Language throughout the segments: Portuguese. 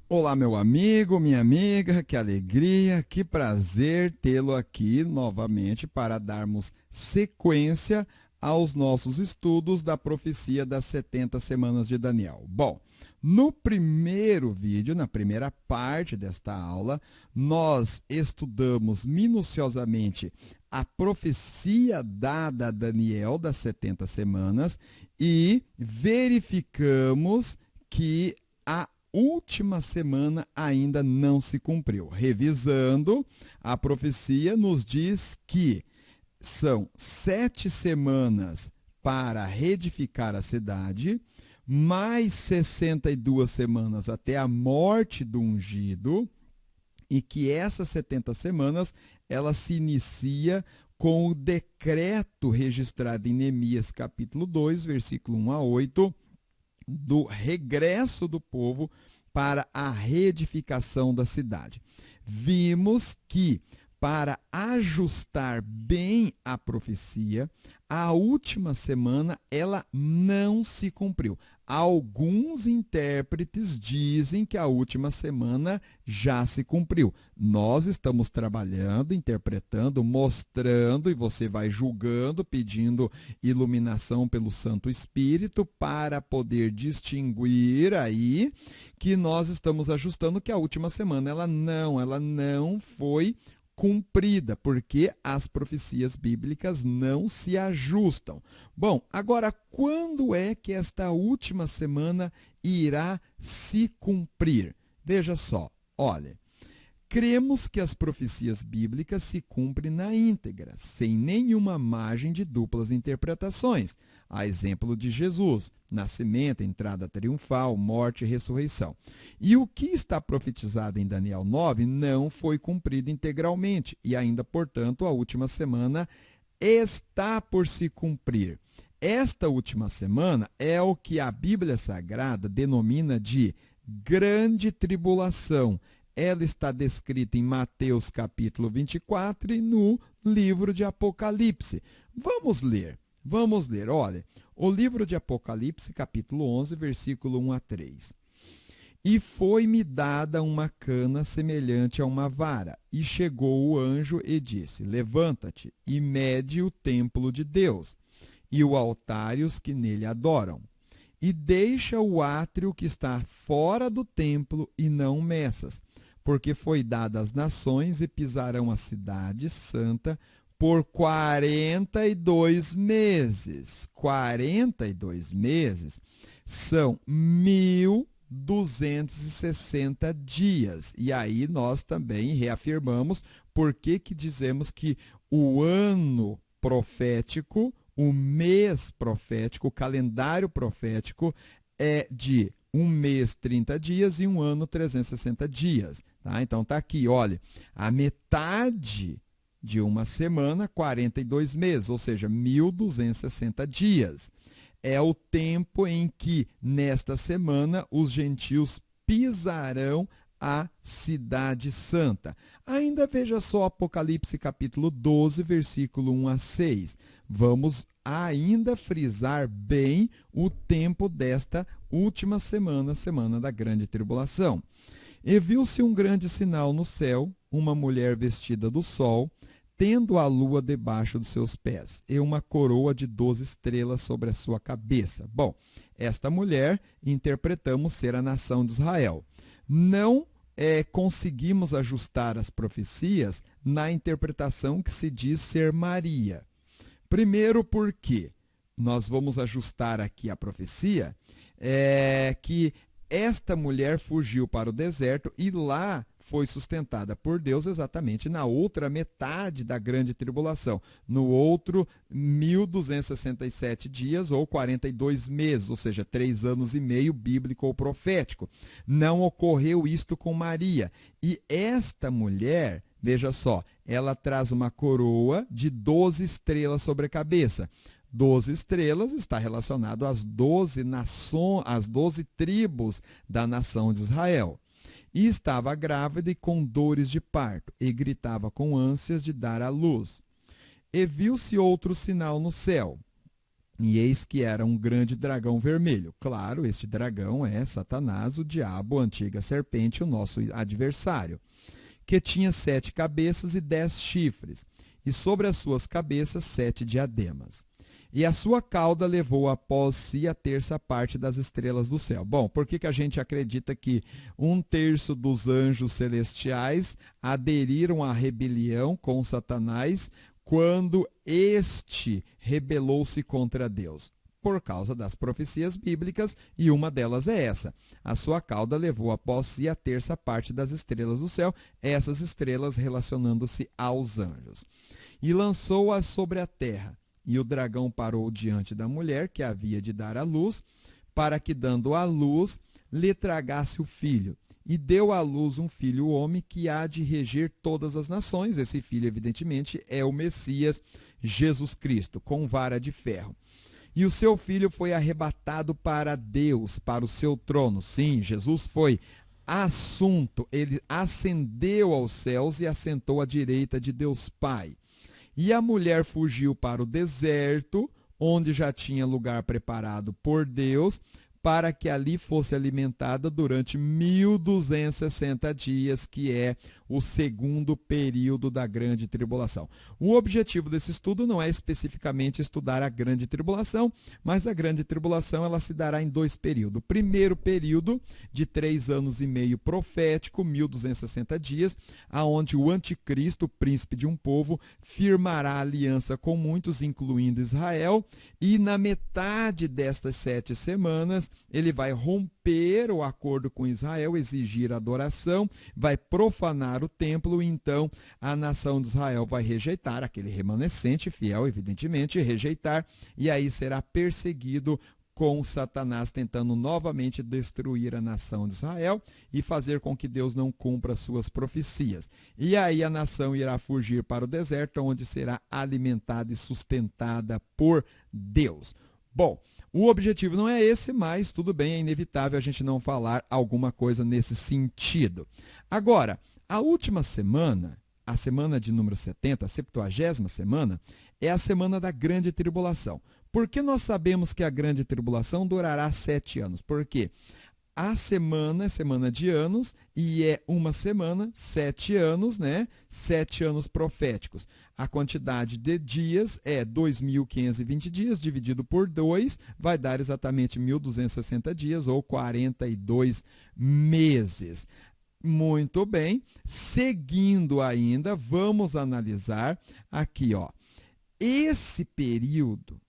Olá, meu amigo, minha amiga, que alegria, que prazer tê-lo aqui novamente para darmos sequência aos nossos estudos da profecia das 70 semanas de Daniel. Bom, no primeiro vídeo, na primeira parte desta aula, nós estudamos minuciosamente a profecia dada a Daniel das 70 semanas e verificamos que a última semana ainda não se cumpriu. Revisando, a profecia nos diz que são 7 semanas para reedificar a cidade, mais 62 semanas até a morte do ungido, e que essas 70 semanas ela se inicia com o decreto registrado em Neemias capítulo 2, versículo 1 a 8, do regresso do povo para a reedificação da cidade. Vimos que, para ajustar bem a profecia, a última semana ela não se cumpriu. Alguns intérpretes dizem que a última semana já se cumpriu. Nós estamos trabalhando, interpretando, mostrando, e você vai julgando, pedindo iluminação pelo Santo Espírito para poder distinguir aí que nós estamos ajustando que a última semana ela não foi cumprida, porque as profecias bíblicas não se ajustam. Bom, agora, quando é que esta última semana irá se cumprir? Veja só, olha, cremos que as profecias bíblicas se cumprem na íntegra, sem nenhuma margem de duplas interpretações, a exemplo de Jesus, nascimento, entrada triunfal, morte e ressurreição. E o que está profetizado em Daniel 9 não foi cumprido integralmente, e ainda, portanto, a última semana está por se cumprir. Esta última semana é o que a Bíblia Sagrada denomina de grande tribulação. Ela está descrita em Mateus capítulo 24 e no livro de Apocalipse. Vamos ler. Olha, o livro de Apocalipse, capítulo 11, versículo 1 a 3. E foi-me dada uma cana semelhante a uma vara, e chegou o anjo e disse: Levanta-te e mede o templo de Deus, e o altar e os que nele adoram. E deixa o átrio que está fora do templo, e não meças, porque foi dada às nações e pisarão a cidade santa por 42 meses. 42 meses são 1.260 dias. E aí nós também reafirmamos por que dizemos que o ano profético, o mês profético, o calendário profético é de um mês 30 dias e um ano 360 dias. Tá? Então está aqui, olha, a metade de uma semana, 42 meses, ou seja, 1.260 dias. É o tempo em que, nesta semana, os gentios pisarão a cidade santa. Ainda veja só Apocalipse capítulo 12, versículo 1 a 6. Vamos ainda frisar bem o tempo desta última semana, semana da grande tribulação. E viu-se um grande sinal no céu, uma mulher vestida do sol, tendo a lua debaixo dos seus pés, e uma coroa de 12 estrelas sobre a sua cabeça. Bom, esta mulher interpretamos ser a nação de Israel. Não conseguimos ajustar as profecias na interpretação que se diz ser Maria. Primeiro porque nós vamos ajustar aqui a profecia, que esta mulher fugiu para o deserto e lá foi sustentada por Deus exatamente na outra metade da grande tribulação, no outro 1.267 dias ou 42 meses, ou seja, 3 anos e meio bíblico ou profético. Não ocorreu isto com Maria. E esta mulher, veja só, ela traz uma coroa de 12 estrelas sobre a cabeça. 12 estrelas está relacionado às 12 nações, às 12 tribos da nação de Israel. E estava grávida e com dores de parto, e gritava com ânsias de dar à luz. E viu-se outro sinal no céu, E eis que era um grande dragão vermelho. Claro, este dragão é Satanás, o diabo, a antiga serpente, o nosso adversário, que tinha 7 cabeças e 10 chifres, e sobre as suas cabeças 7 diademas. E a sua cauda levou após si a terça parte das estrelas do céu. Bom, por que a gente acredita que 1/3 dos anjos celestiais aderiram à rebelião com Satanás quando este rebelou-se contra Deus? Por causa das profecias bíblicas, e uma delas é essa: a sua cauda levou após si a terça parte das estrelas do céu, essas estrelas relacionando-se aos anjos. E lançou-as sobre a terra. E o dragão parou diante da mulher que havia de dar à luz, para que, dando à luz, lhe tragasse o filho. E deu à luz um filho homem que há de reger todas as nações. Esse filho, evidentemente, é o Messias, Jesus Cristo, com vara de ferro. E o seu filho foi arrebatado para Deus, para o seu trono. Sim, Jesus foi assunto, ele ascendeu aos céus e assentou à direita de Deus Pai. E a mulher fugiu para o deserto, onde já tinha lugar preparado por Deus, para que ali fosse alimentada durante 1260 dias, que é o segundo período da grande tribulação. O objetivo desse estudo não é especificamente estudar a grande tribulação, mas a grande tribulação ela se dará em 2 períodos. O primeiro período, de 3 anos e meio profético, 1260 dias, aonde o anticristo, o príncipe de um povo, firmará aliança com muitos, incluindo Israel, e na metade destas 7 semanas, ele vai romper o acordo com Israel, exigir adoração, vai profanar o templo, e então a nação de Israel vai rejeitar, aquele remanescente fiel, evidentemente, rejeitar, e aí será perseguido com Satanás tentando novamente destruir a nação de Israel e fazer com que Deus não cumpra suas profecias. E aí a nação irá fugir para o deserto, onde será alimentada e sustentada por Deus. Bom, o objetivo não é esse, mas tudo bem, é inevitável a gente não falar alguma coisa nesse sentido. Agora, a última semana, a semana de número 70, a 70ª semana, é a semana da grande tribulação. Por que nós sabemos que a grande tribulação durará 7 anos? Porque a semana é semana de anos e é uma semana, 7 anos, né? 7 anos proféticos. A quantidade de dias é 2.520 dias, dividido por 2, vai dar exatamente 1.260 dias ou 42 meses. Muito bem, seguindo ainda, vamos analisar aqui, ó, esse período,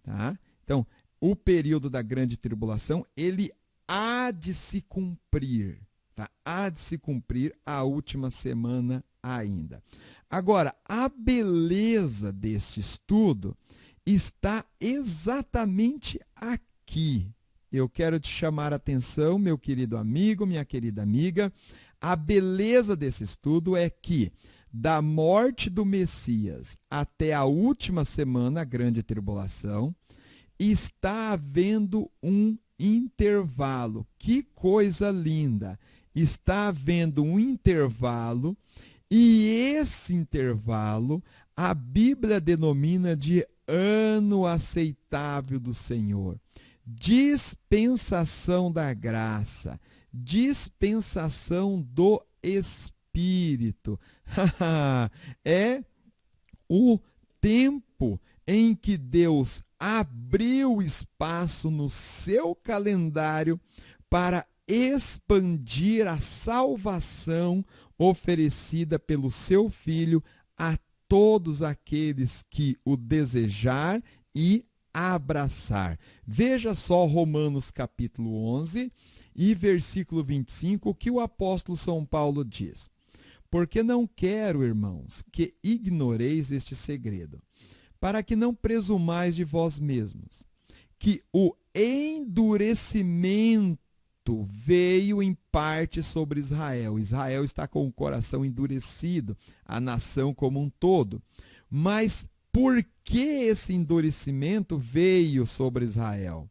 tá? Então, o período da grande tribulação, ele há de se cumprir, tá? Há de se cumprir a última semana ainda. Agora, a beleza deste estudo está exatamente aqui. Eu quero te chamar a atenção, meu querido amigo, minha querida amiga. A beleza desse estudo é que, da morte do Messias até a última semana, a grande tribulação, está havendo um intervalo. Que coisa linda! Está havendo um intervalo, e esse intervalo a Bíblia denomina de ano aceitável do Senhor. Dispensação da graça, dispensação do Espírito. É o tempo em que Deus abriu espaço no seu calendário para expandir a salvação oferecida pelo seu Filho a todos aqueles que o desejar e abraçar. Veja só Romanos capítulo 11 e versículo 25, o que o apóstolo São Paulo diz. Porque não quero, irmãos, que ignoreis este segredo, para que não presumais de vós mesmos, que o endurecimento veio em parte sobre Israel. Israel está com o coração endurecido, a nação como um todo. Mas por que esse endurecimento veio sobre Israel?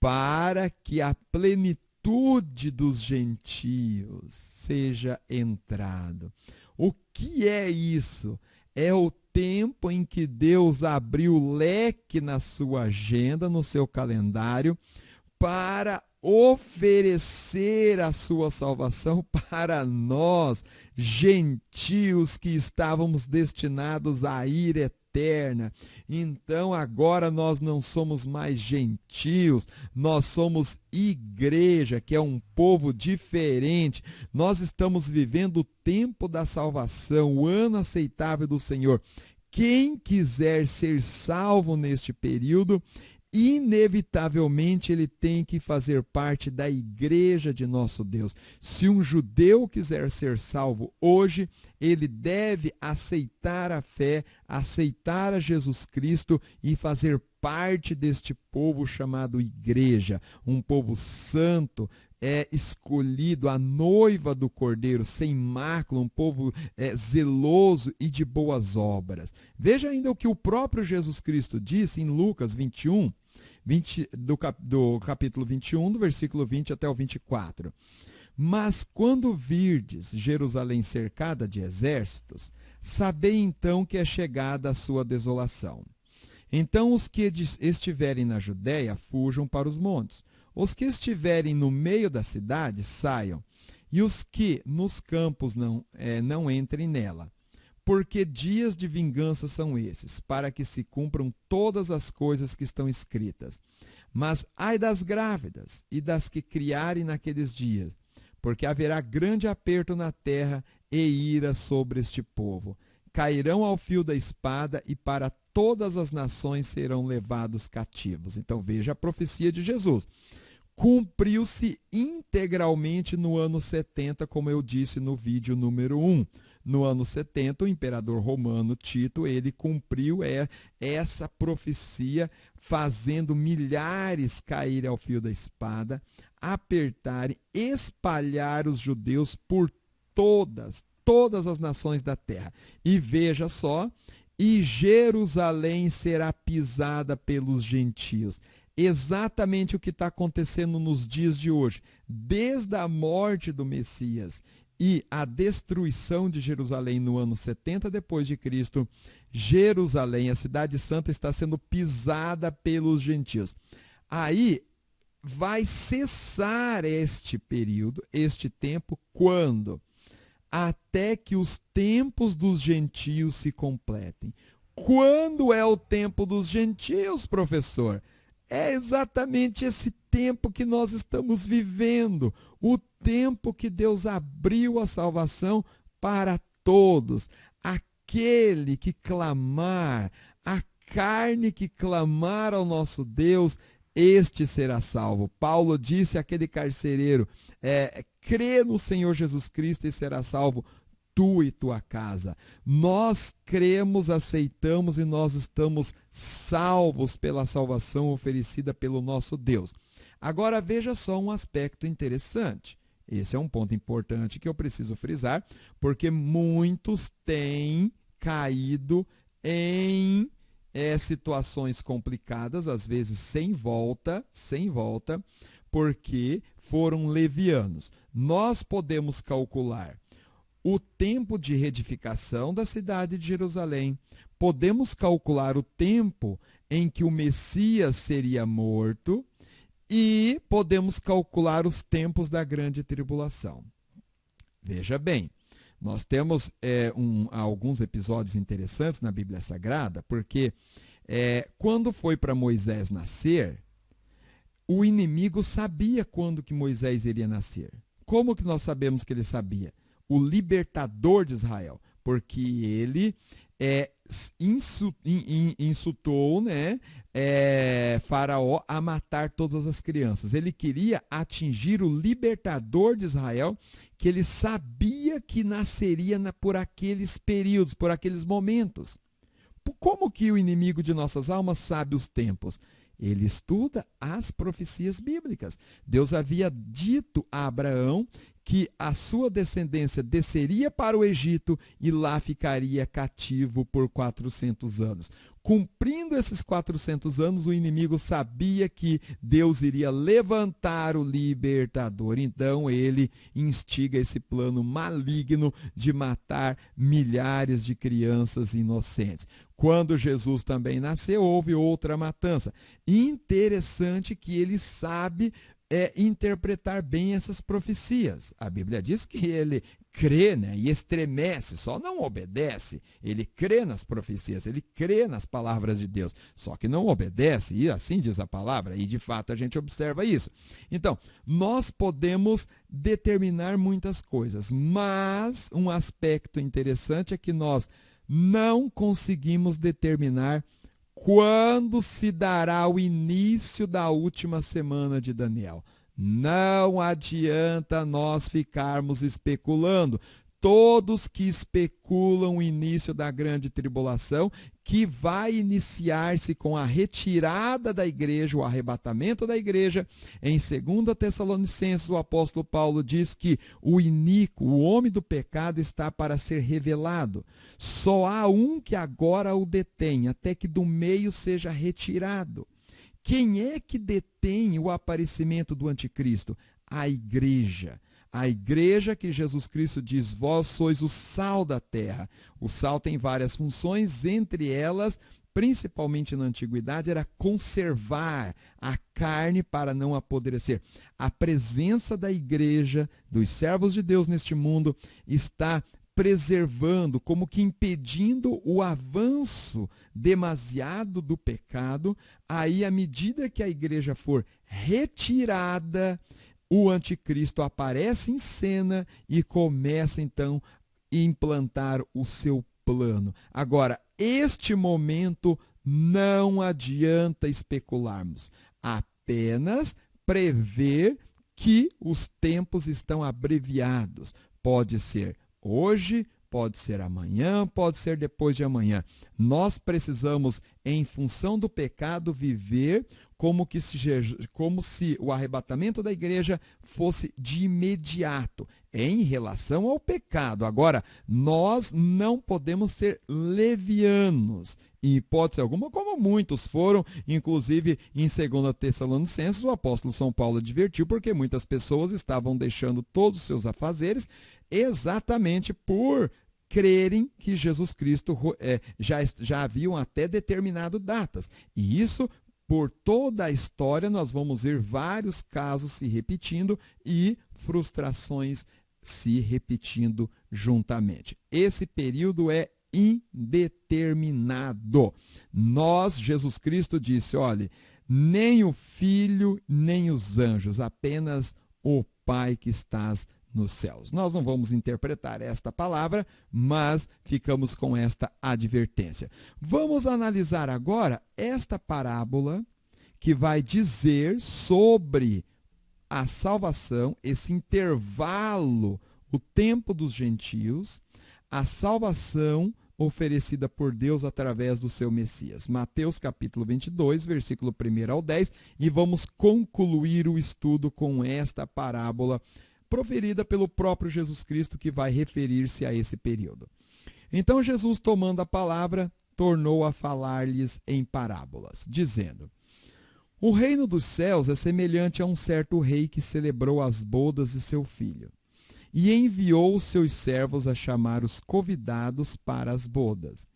Para que a plenitude dos gentios seja entrado. O que é isso? É o tempo em que Deus abriu o leque na sua agenda, no seu calendário, para oferecer a sua salvação para nós, gentios que estávamos destinados à ira eterna. Então agora nós não somos mais gentios, nós somos igreja, que é um povo diferente. Nós estamos vivendo o tempo da salvação, o ano aceitável do Senhor. Quem quiser ser salvo neste período, inevitavelmente ele tem que fazer parte da igreja de nosso Deus. Se um judeu quiser ser salvo hoje, ele deve aceitar a fé, aceitar a Jesus Cristo e fazer parte deste povo chamado igreja, um povo santo, escolhido, a noiva do Cordeiro, sem mácula, um povo zeloso e de boas obras. Veja ainda o que o próprio Jesus Cristo disse em Lucas 21, do capítulo 21, do versículo 20 até o 24. Mas quando virdes Jerusalém cercada de exércitos, sabei então que é chegada a sua desolação. Então os que estiverem na Judéia fujam para os montes, os que estiverem no meio da cidade saiam, e os que nos campos não entrem nela. Porque dias de vingança são esses, para que se cumpram todas as coisas que estão escritas. Mas ai das grávidas e das que criarem naqueles dias, porque haverá grande aperto na terra e ira sobre este povo. Cairão ao fio da espada e para todas as nações serão levados cativos. Então veja a profecia de Jesus. Cumpriu-se integralmente no ano 70, como eu disse no vídeo número 1. No ano 70, o imperador romano Tito, ele cumpriu essa profecia, fazendo milhares caírem ao fio da espada, apertarem, espalhar os judeus por todas as nações da terra. E veja só, e Jerusalém será pisada pelos gentios. Exatamente o que está acontecendo nos dias de hoje, desde a morte do Messias e a destruição de Jerusalém no ano 70 depois de Cristo, Jerusalém, a cidade santa, está sendo pisada pelos gentios. Aí vai cessar este período, este tempo, quando? Até que os tempos dos gentios se completem. Quando é o tempo dos gentios, professor? É exatamente esse tempo que nós estamos vivendo, o tempo que Deus abriu a salvação para todos. Aquele que clamar, a carne que clamar ao nosso Deus, este será salvo. Paulo disse àquele carcereiro, crê no Senhor Jesus Cristo e será salvo tu e tua casa. Nós cremos, aceitamos e nós estamos salvos pela salvação oferecida pelo nosso Deus. Agora veja só um aspecto interessante. Esse é um ponto importante que eu preciso frisar, porque muitos têm caído em situações complicadas, às vezes sem volta, porque foram levianos. Nós podemos calcular o tempo de reedificação da cidade de Jerusalém, podemos calcular o tempo em que o Messias seria morto e podemos calcular os tempos da grande tribulação. Veja bem, nós temos alguns episódios interessantes na Bíblia Sagrada, porque quando foi para Moisés nascer, o inimigo sabia quando que Moisés iria nascer. Como que nós sabemos que ele sabia? O libertador de Israel, porque ele insultou, Faraó a matar todas as crianças. Ele queria atingir o libertador de Israel, que ele sabia que nasceria por aqueles períodos, por aqueles momentos. Como que o inimigo de nossas almas sabe os tempos? Ele estuda as profecias bíblicas. Deus havia dito a Abraão que a sua descendência desceria para o Egito e lá ficaria cativo por 400 anos. Cumprindo esses 400 anos, o inimigo sabia que Deus iria levantar o libertador. Então ele instiga esse plano maligno de matar milhares de crianças inocentes. Quando Jesus também nasceu, houve outra matança. Interessante que ele sabe interpretar bem essas profecias. A Bíblia diz que ele crê, né, e estremece, só não obedece. Ele crê nas profecias, ele crê nas palavras de Deus, só que não obedece, e assim diz a palavra, e de fato a gente observa isso. Então, nós podemos determinar muitas coisas, mas um aspecto interessante é que nós não conseguimos determinar quando se dará o início da última semana de Daniel. Não adianta nós ficarmos especulando. Todos que especulam o início da grande tribulação, que vai iniciar-se com a retirada da igreja, o arrebatamento da igreja. Em 2 Tessalonicenses, o apóstolo Paulo diz que o iníquo, o homem do pecado, está para ser revelado. Só há um que agora o detém, até que do meio seja retirado. Quem é que detém o aparecimento do anticristo? A igreja. A igreja que Jesus Cristo diz, vós sois o sal da terra. O sal tem várias funções, entre elas, principalmente na antiguidade, era conservar a carne para não apodrecer. A presença da igreja, dos servos de Deus neste mundo, está preservando, como que impedindo o avanço demasiado do pecado. Aí, à medida que a igreja for retirada, o anticristo aparece em cena e começa então a implantar o seu plano. Agora, este momento não adianta especularmos, apenas prever que os tempos estão abreviados. Pode ser hoje, pode ser amanhã, pode ser depois de amanhã. Nós precisamos, em função do pecado, viver como se o arrebatamento da igreja fosse de imediato, em relação ao pecado. Agora, nós não podemos ser levianos, em hipótese alguma, como muitos foram, inclusive em 2 Tessalonicenses, o apóstolo São Paulo advertiu, porque muitas pessoas estavam deixando todos os seus afazeres, exatamente por crerem que Jesus Cristo já haviam até determinado datas. E isso, por toda a história, nós vamos ver vários casos se repetindo e frustrações se repetindo juntamente. Esse período é indeterminado. Jesus Cristo disse, olha, nem o Filho, nem os anjos, apenas o Pai que estás nos céus. Nós não vamos interpretar esta palavra, mas ficamos com esta advertência. Vamos analisar agora esta parábola que vai dizer sobre a salvação, esse intervalo, o tempo dos gentios, a salvação oferecida por Deus através do seu Messias. Mateus capítulo 22, versículo 1 ao 10, e vamos concluir o estudo com esta parábola proferida pelo próprio Jesus Cristo, que vai referir-se a esse período. Então Jesus, tomando a palavra, tornou a falar-lhes em parábolas, dizendo: o reino dos céus é semelhante a um certo rei que celebrou as bodas de seu filho, e enviou os seus servos a chamar os convidados para as bodas.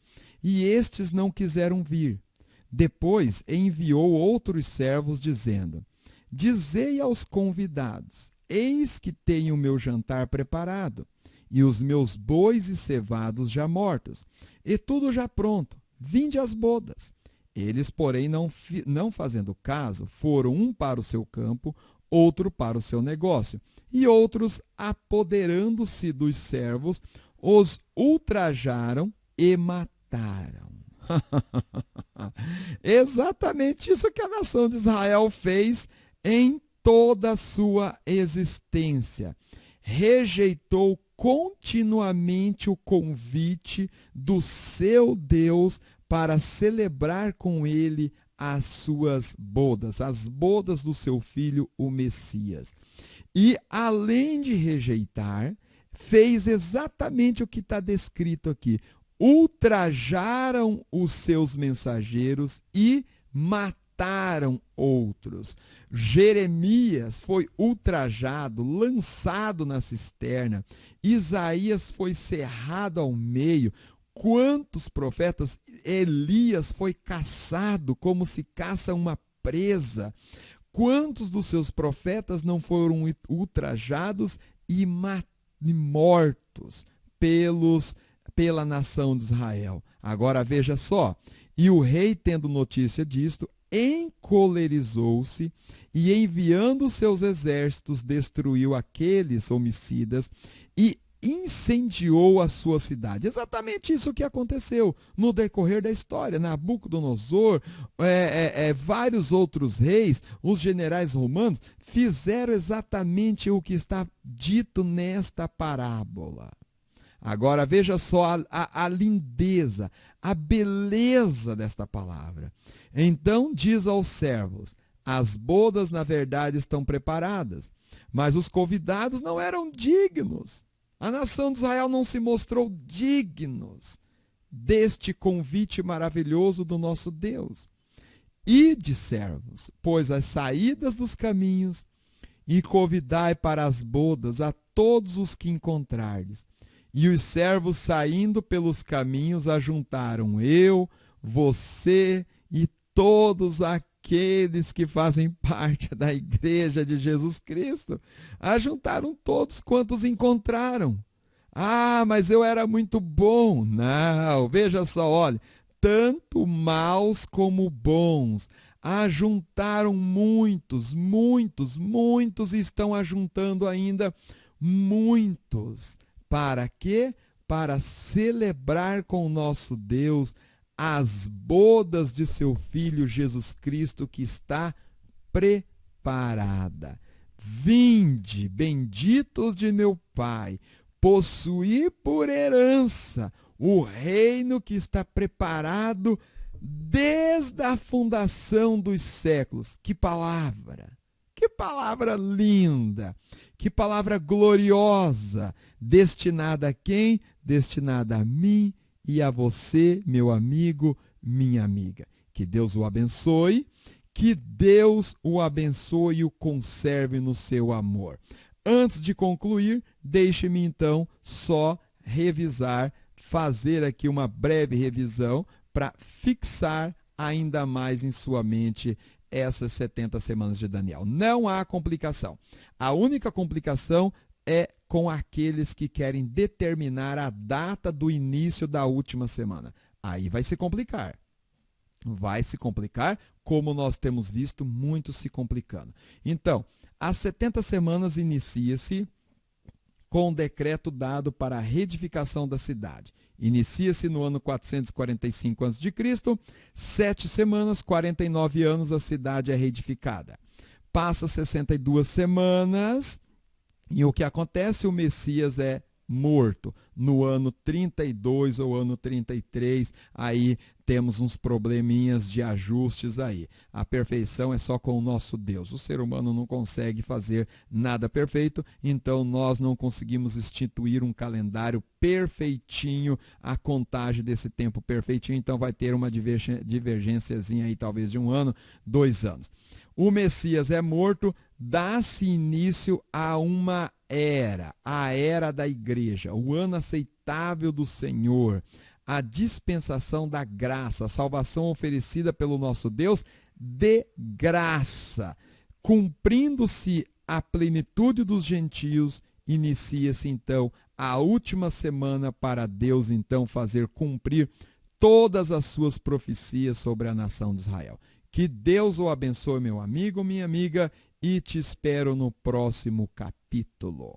E estes não quiseram vir. Depois enviou outros servos, dizendo: dizei aos convidados: eis que tenho o meu jantar preparado, e os meus bois e cevados já mortos, e tudo já pronto, vinde às bodas. Eles, porém, não fazendo caso, foram um para o seu campo, outro para o seu negócio, e outros, apoderando-se dos servos, os ultrajaram e mataram. Exatamente isso que a nação de Israel fez em toda a sua existência. Rejeitou continuamente o convite do seu Deus para celebrar com ele as suas bodas, as bodas do seu filho, o Messias. E, além de rejeitar, fez exatamente o que está descrito aqui. Ultrajaram os seus mensageiros e mataram outros. Jeremias foi ultrajado, lançado na cisterna. Isaías foi cerrado ao meio. Quantos profetas? Elias foi caçado como se caça uma presa. Quantos dos seus profetas não foram ultrajados e mortos pela nação de Israel? Agora veja só, e o rei, tendo notícia disto, encolerizou-se e, enviando seus exércitos, destruiu aqueles homicidas e incendiou a sua cidade. Exatamente isso que aconteceu no decorrer da história. Nabucodonosor, vários outros reis, os generais romanos, fizeram exatamente o que está dito nesta parábola. Agora veja só a lindeza, a beleza desta palavra. Então diz aos servos: as bodas na verdade estão preparadas, mas os convidados não eram dignos. A nação de Israel não se mostrou dignos deste convite maravilhoso do nosso Deus. Ide, servos, pois as saídas dos caminhos, e convidai para as bodas a todos os que encontrardes. E os servos, saindo pelos caminhos, ajuntaram eu, você e todos aqueles que fazem parte da igreja de Jesus Cristo. Ajuntaram todos quantos encontraram. Ah, mas eu era muito bom. Não, veja só, olha, tanto maus como bons. Ajuntaram muitos, muitos, muitos, e estão ajuntando ainda muitos. Para quê? Para celebrar com o nosso Deus as bodas de seu Filho Jesus Cristo, que está preparada. Vinde, benditos de meu Pai, possuí por herança o reino que está preparado desde a fundação dos séculos. Que palavra! Que palavra linda! Que palavra gloriosa! Destinada a quem? Destinada a mim e a você, meu amigo, minha amiga. Que Deus o abençoe, que Deus o abençoe e o conserve no seu amor. Antes de concluir, deixe-me então só revisar, fazer aqui uma breve revisão para fixar ainda mais em sua mente essas 70 semanas de Daniel. Não há complicação. A única complicação é com aqueles que querem determinar a data do início da última semana. Aí vai se complicar. Vai se complicar, como nós temos visto muito se complicando. Então, as 70 semanas inicia-se com o decreto dado para a reedificação da cidade. Inicia-se no ano 445 a.C., 7 semanas, 49 anos, a cidade é reedificada. Passa 62 semanas e o que acontece? O Messias é morto. No ano 32 ou ano 33, aí temos uns probleminhas de ajustes aí. A perfeição é só com o nosso Deus. O ser humano não consegue fazer nada perfeito, então nós não conseguimos instituir um calendário perfeitinho, a contagem desse tempo perfeitinho, então vai ter uma divergênciazinha aí, talvez de 1 ano, 2 anos. O Messias é morto, dá-se início a uma era, a era da igreja, o ano aceitável do Senhor, a dispensação da graça, a salvação oferecida pelo nosso Deus de graça. Cumprindo-se a plenitude dos gentios, inicia-se então a última semana para Deus então fazer cumprir todas as suas profecias sobre a nação de Israel. Que Deus o abençoe, meu amigo, minha amiga, e te espero no próximo capítulo.